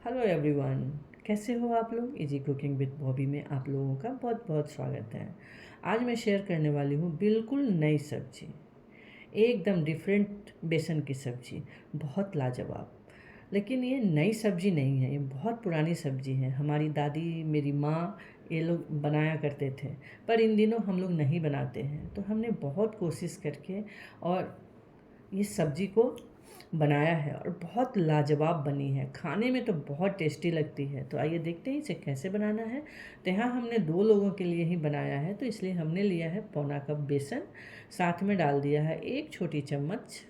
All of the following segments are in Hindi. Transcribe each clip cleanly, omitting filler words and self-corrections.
हेलो एवरीवन, कैसे हो आप लोग। इजी कुकिंग विद बॉबी में आप लोगों का बहुत बहुत स्वागत है। आज मैं शेयर करने वाली हूँ बिल्कुल नई सब्जी, एकदम डिफरेंट बेसन की सब्जी, बहुत लाजवाब। लेकिन ये नई सब्जी नहीं है, ये बहुत पुरानी सब्जी है। हमारी दादी, मेरी माँ, ये लोग बनाया करते थे, पर इन दिनों हम लोग नहीं बनाते हैं। तो हमने बहुत कोशिश करके और इस सब्ज़ी को बनाया है और बहुत लाजवाब बनी है। खाने में तो बहुत टेस्टी लगती है। तो आइए देखते हैं इसे कैसे बनाना है। तो यहाँ हमने 2 लोगों के लिए ही बनाया है, तो इसलिए हमने लिया है पौना कप बेसन। साथ में डाल दिया है 1 छोटी चम्मच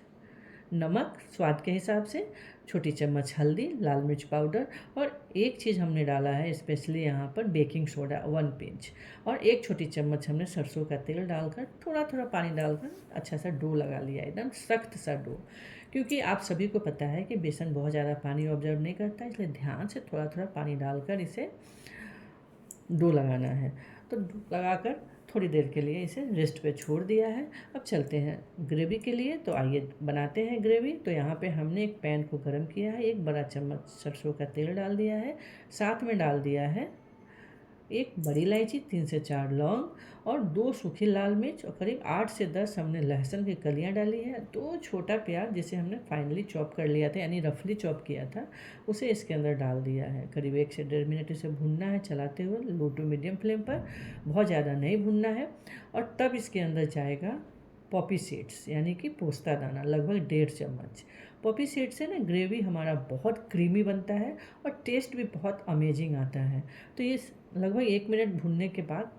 नमक स्वाद के हिसाब से, छोटी चम्मच हल्दी, लाल मिर्च पाउडर, और एक चीज़ हमने डाला है स्पेशली यहाँ पर बेकिंग सोडा 1 पिंच, और 1 छोटी चम्मच हमने सरसों का तेल डालकर थोड़ा थोड़ा पानी डालकर अच्छा सा डो लगा लिया, एकदम सख्त सा डो। क्योंकि आप सभी को पता है कि बेसन बहुत ज़्यादा पानी ऑब्जर्व नहीं करता, इसलिए ध्यान से थोड़ा थोड़ा पानी डालकर इसे डो लगाना है। तो डो लगाकर थोड़ी देर के लिए इसे रेस्ट पे छोड़ दिया है। अब चलते हैं ग्रेवी के लिए। तो आइए बनाते हैं ग्रेवी। तो यहाँ पे हमने एक पैन को गर्म किया है, 1 बड़ा चम्मच सरसों का तेल डाल दिया है, साथ में डाल दिया है 1 बड़ी इलायची, 3 से 4 लौंग और 2 सूखी लाल मिर्च, और करीब 8 से 10 हमने लहसुन की कलियां डाली है। 2 छोटा प्याज जिसे हमने फाइनली चॉप कर लिया था, यानी रफली चॉप किया था, उसे इसके अंदर डाल दिया है। करीब 1 से 1.5 मिनट इसे भूनना है, चलाते हुए लो टू मीडियम फ्लेम पर, बहुत ज़्यादा नहीं भूनना है। और तब इसके अंदर जाएगा पॉपी सीड्स, यानी कि पोस्ता दाना, लगभग 1.5 चम्मच। पॉपी सीड से ना ग्रेवी हमारा बहुत क्रीमी बनता है और टेस्ट भी बहुत अमेजिंग आता है। तो ये लगभग 1 मिनट भूनने के बाद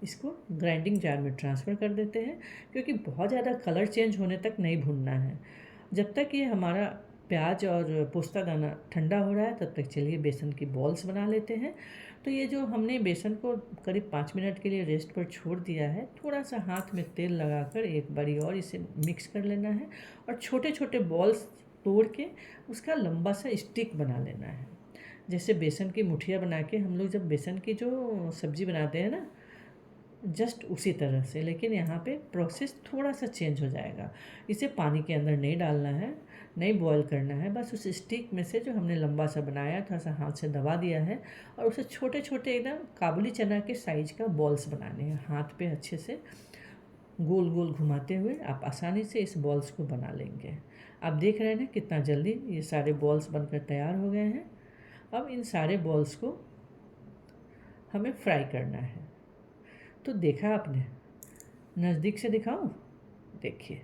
इसको ग्राइंडिंग जार में ट्रांसफ़र कर देते हैं, क्योंकि बहुत ज़्यादा कलर चेंज होने तक नहीं भूनना है। जब तक ये हमारा प्याज और पोस्ता दाना ठंडा हो रहा है, तब तक चलिए बेसन की बॉल्स बना लेते हैं। तो ये जो हमने बेसन को करीब 5 मिनट के लिए रेस्ट पर छोड़ दिया है, थोड़ा सा हाथ में तेल लगाकर एक बारी और इसे मिक्स कर लेना है, और छोटे छोटे बॉल्स तोड़ के उसका लंबा सा स्टिक बना लेना है। जैसे बेसन की मुठिया बना के हम लोग जब बेसन की जो सब्ज़ी बनाते हैं ना, जस्ट उसी तरह से, लेकिन यहाँ पे प्रोसेस थोड़ा सा चेंज हो जाएगा। इसे पानी के अंदर नहीं डालना है, नहीं बॉईल करना है, बस उस स्टिक में से जो हमने लंबा सा बनाया, थोड़ा सा हाथ से दबा दिया है, और उसे छोटे छोटे एकदम काबुली चना के साइज का बॉल्स बनाने हैं। हाथ पे अच्छे से गोल गोल घुमाते हुए आप आसानी से इस बॉल्स को बना लेंगे। आप देख रहे हैं ना कितना जल्दी ये सारे बॉल्स बनकर तैयार हो गए हैं। अब इन सारे बॉल्स को हमें फ्राई करना है। तो देखा आपने, नज़दीक से दिखाऊं, देखिए,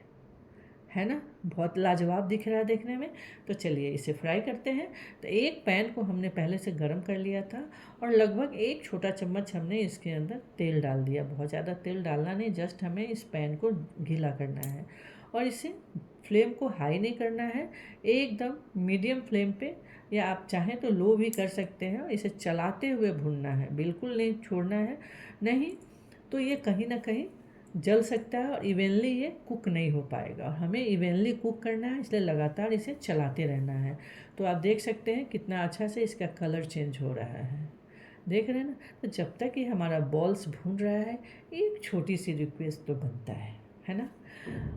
है ना, बहुत लाजवाब दिख रहा है देखने में। तो चलिए इसे फ्राई करते हैं। तो एक पैन को हमने पहले से गर्म कर लिया था, और लगभग 1 छोटा चम्मच हमने इसके अंदर तेल डाल दिया। बहुत ज़्यादा तेल डालना नहीं, जस्ट हमें इस पैन को गीला करना है, और इसे फ्लेम को हाई नहीं करना है, एकदम मीडियम फ्लेम पे, या आप चाहें तो लो भी कर सकते हैं। और इसे चलाते हुए भूनना है, बिल्कुल नहीं छोड़ना है, नहीं तो ये कहीं ना कहीं जल सकता है और इवनली ये कुक नहीं हो पाएगा। और हमें इवनली कुक करना है, इसलिए लगातार इसे चलाते रहना है। तो आप देख सकते हैं कितना अच्छा से इसका कलर चेंज हो रहा है, देख रहे हैं ना। तो जब तक ये हमारा बॉल्स भून रहा है, एक छोटी सी रिक्वेस्ट तो बनता है ना।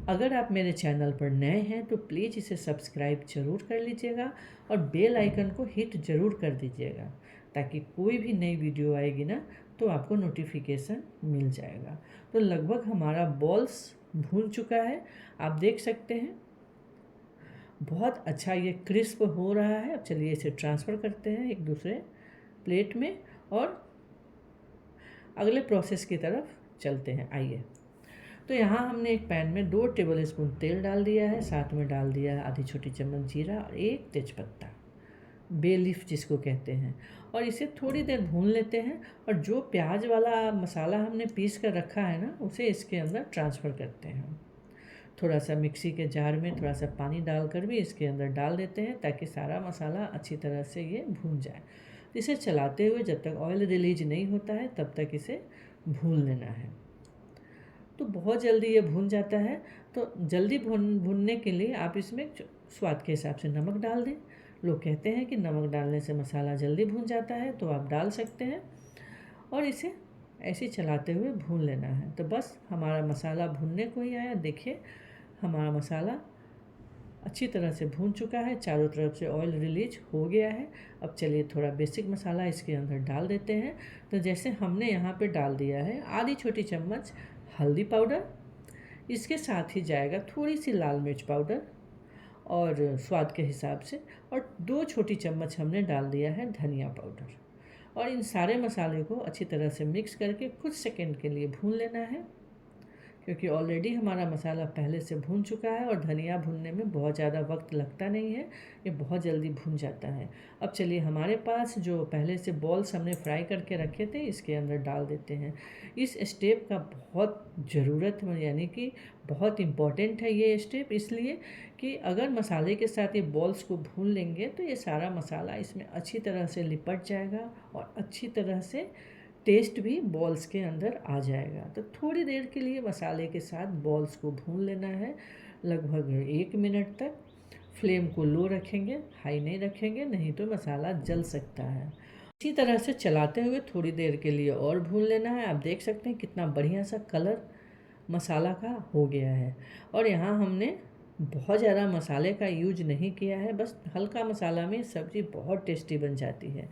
अगर आप मेरे चैनल पर नए हैं तो प्लीज़ इसे सब्सक्राइब ज़रूर कर लीजिएगा, और बेल आइकन को हिट ज़रूर कर दीजिएगा, ताकि कोई भी नई वीडियो आएगी ना तो आपको नोटिफिकेशन मिल जाएगा। तो लगभग हमारा बॉल्स भून चुका है, आप देख सकते हैं बहुत अच्छा ये क्रिस्प हो रहा है। अब चलिए इसे ट्रांसफ़र करते हैं एक दूसरे प्लेट में, और अगले प्रोसेस की तरफ चलते हैं। आइए, तो यहाँ हमने एक पैन में 2 टेबल स्पून तेल डाल दिया है, साथ में डाल दिया है आधी छोटी चम्मच जीरा और 1 तेज़पत्ता, बे लीफ जिसको कहते हैं, और इसे थोड़ी देर भून लेते हैं। और जो प्याज वाला मसाला हमने पीस कर रखा है ना, उसे इसके अंदर ट्रांसफ़र करते हैं। थोड़ा सा मिक्सी के जार में थोड़ा सा पानी डालकर भी इसके अंदर डाल देते हैं, ताकि सारा मसाला अच्छी तरह से ये भून जाए। इसे चलाते हुए जब तक ऑयल रिलीज नहीं होता है, तब तक इसे भून लेना है। तो बहुत जल्दी ये भून जाता है। तो जल्दी भूनने के लिए आप इसमें स्वाद के हिसाब से नमक डाल दें। लोग कहते हैं कि नमक डालने से मसाला जल्दी भून जाता है, तो आप डाल सकते हैं, और इसे ऐसे चलाते हुए भून लेना है। तो बस हमारा मसाला भूनने को ही आया, देखिए हमारा मसाला अच्छी तरह से भून चुका है, चारों तरफ से ऑयल रिलीज हो गया है। अब चलिए थोड़ा बेसिक मसाला इसके अंदर डाल देते हैं। तो जैसे हमने यहाँ पे डाल दिया है आधी छोटी चम्मच हल्दी पाउडर, इसके साथ ही जाएगा थोड़ी सी लाल मिर्च पाउडर और स्वाद के हिसाब से, और 2 छोटी चम्मच हमने डाल दिया है धनिया पाउडर। और इन सारे मसाले को अच्छी तरह से मिक्स करके कुछ सेकंड के लिए भून लेना है, क्योंकि ऑलरेडी हमारा मसाला पहले से भून चुका है और धनिया भूनने में बहुत ज़्यादा वक्त लगता नहीं है, ये बहुत जल्दी भून जाता है। अब चलिए हमारे पास जो पहले से बॉल्स हमने फ्राई करके रखे थे इसके अंदर डाल देते हैं। इस स्टेप का बहुत ज़रूरत है, यानी कि बहुत इम्पॉर्टेंट है ये स्टेप, इसलिए कि अगर मसाले के साथ ये बॉल्स को भून लेंगे तो ये सारा मसाला इसमें अच्छी तरह से लिपट जाएगा और अच्छी तरह से टेस्ट भी बॉल्स के अंदर आ जाएगा। तो थोड़ी देर के लिए मसाले के साथ बॉल्स को भून लेना है, लगभग 1 मिनट तक। फ्लेम को लो रखेंगे, हाई नहीं रखेंगे, नहीं तो मसाला जल सकता है। इसी तरह से चलाते हुए थोड़ी देर के लिए और भून लेना है। आप देख सकते हैं कितना बढ़िया सा कलर मसाला का हो गया है। और यहाँ हमने बहुत ज़्यादा मसाले का यूज नहीं किया है, बस हल्का मसाला में सब्ज़ी बहुत टेस्टी बन जाती है।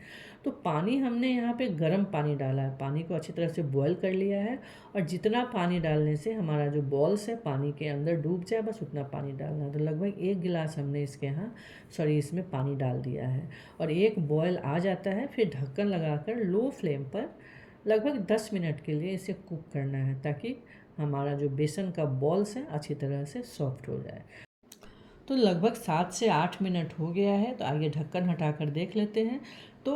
तो पानी हमने यहाँ पे गर्म पानी डाला है, पानी को अच्छी तरह से बॉईल कर लिया है। और जितना पानी डालने से हमारा जो बॉल्स है पानी के अंदर डूब जाए, बस उतना पानी डालना है। तो लगभग 1 गिलास हमने इसमें पानी डाल दिया है। और एक बॉयल आ जाता है, फिर ढक्कन लगाकर लो फ्लेम पर लगभग 10 मिनट के लिए इसे कुक करना है, ताकि हमारा जो बेसन का बॉल्स है अच्छी तरह से सॉफ्ट हो जाए। तो लगभग 7 से 8 मिनट हो गया है। तो आइए ढक्कन हटाकर देख लेते हैं। तो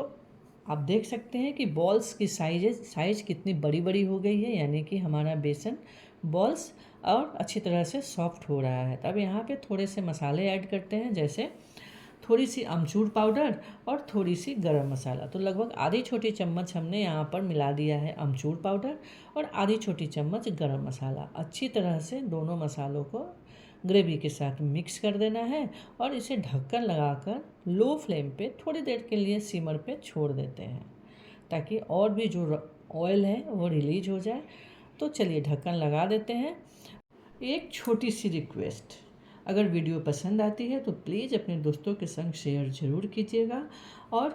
आप देख सकते हैं कि बॉल्स की साइज कितनी बड़ी बड़ी हो गई है, यानी कि हमारा बेसन बॉल्स और अच्छी तरह से सॉफ्ट हो रहा है। तब यहाँ पे थोड़े से मसाले ऐड करते हैं, जैसे थोड़ी सी अमचूर पाउडर और थोड़ी सी गरम मसाला। तो लगभग आधी छोटी चम्मच हमने यहाँ पर मिला दिया है अमचूर पाउडर और आधी छोटी चम्मच गरम मसाला। अच्छी तरह से दोनों मसालों को ग्रेवी के साथ मिक्स कर देना है और इसे ढक्कन लगाकर लो फ्लेम पे थोड़ी देर के लिए सिमर पे छोड़ देते हैं, ताकि और भी जो ऑयल है वो रिलीज हो जाए। तो चलिए ढक्कन लगा देते हैं। एक छोटी सी रिक्वेस्ट, अगर वीडियो पसंद आती है तो प्लीज़ अपने दोस्तों के संग शेयर ज़रूर कीजिएगा और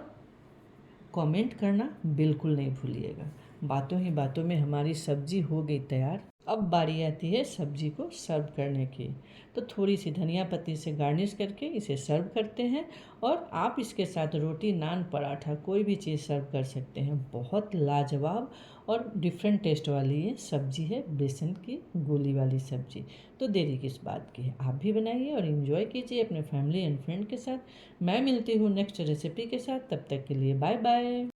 कमेंट करना बिल्कुल नहीं भूलिएगा। बातों ही बातों में हमारी सब्जी हो गई तैयार। अब बारी आती है सब्जी को सर्व करने की। तो थोड़ी सी धनिया पत्ती से गार्निश करके इसे सर्व करते हैं, और आप इसके साथ रोटी, नान, पराठा कोई भी चीज़ सर्व कर सकते हैं। बहुत लाजवाब और डिफरेंट टेस्ट वाली ये सब्जी है, बेसन की गोली वाली सब्जी। तो देरी किस बात की है, आप भी बनाइए और इन्जॉय कीजिए अपने फैमिली एंड फ्रेंड के साथ। मैं मिलती हूँ नेक्स्ट रेसिपी के साथ, तब तक के लिए बाय बाय।